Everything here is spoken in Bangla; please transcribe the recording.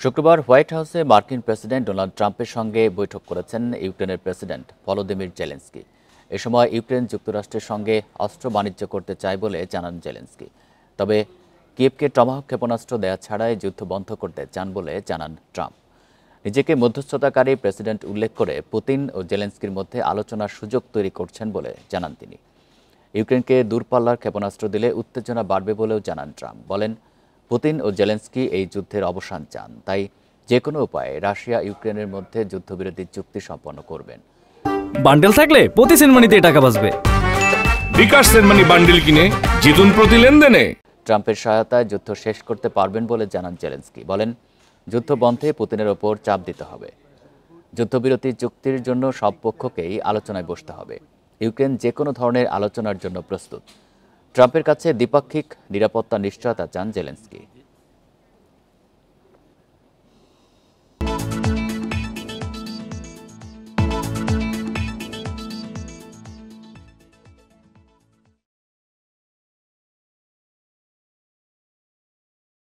শুক্রবার হোয়াইট হাউসে মার্কিন প্রেসিডেন্ট ডোনাল্ড ট্রাম্পের সঙ্গে বৈঠক করেছেন ইউক্রেনের প্রেসিডেন্ট ভলোদিমির জেলেনস্কি। এ সময় ইউক্রেন যুক্তরাষ্ট্রের সঙ্গে অস্ত্র বাণিজ্য করতে চায় বলে জানান জেলেনস্কি। তবে কিয়েভকে টমাহক ক্ষেপণাস্ত্র দেয়া ছাড়াই যুদ্ধ বন্ধ করতে চান বলে জানান ট্রাম্প। নিজেকে মধ্যস্থতাকারী প্রেসিডেন্ট উল্লেখ করে পুতিন ও জেলেনস্কির মধ্যে আলোচনার সুযোগ তৈরি করছেন বলে জানান তিনি। ইউক্রেনকে দূরপাল্লার ক্ষেপণাস্ত্র দিলে উত্তেজনা বাড়বে বলেও জানান ট্রাম্প। বলেন, পুতিন ও জেলেনস্কি এই যুদ্ধের অবসান চান, তাই যে কোনো উপায়ে রাশিয়া ইউক্রেনের মধ্যে যুদ্ধবিরতি চুক্তি সম্পন্ন করবেন। বান্ডেল থাকলে প্রতি সেনমানিতে টাকা বাঁচবে। বিকাশ সেনমানি বান্ডেল কিনে জিতুন প্রতি লেনদেনে। ট্রাম্পের সহায়তায় যুদ্ধ শেষ করতে পারবেন বলে জানান জেলেনস্কি। বলেন, যুদ্ধ বন্ধে পুতিনের ওপর চাপ দিতে হবে। যুদ্ধবিরতি চুক্তির জন্য সব পক্ষকেই আলোচনায় বসতে হবে। ইউক্রেন যে কোনো ধরনের আলোচনার জন্য প্রস্তুত। ট্রাম্পের কাছে দ্বিপাক্ষিক নিরাপত্তা নিশ্চয়তা চান জেলেনস্কি।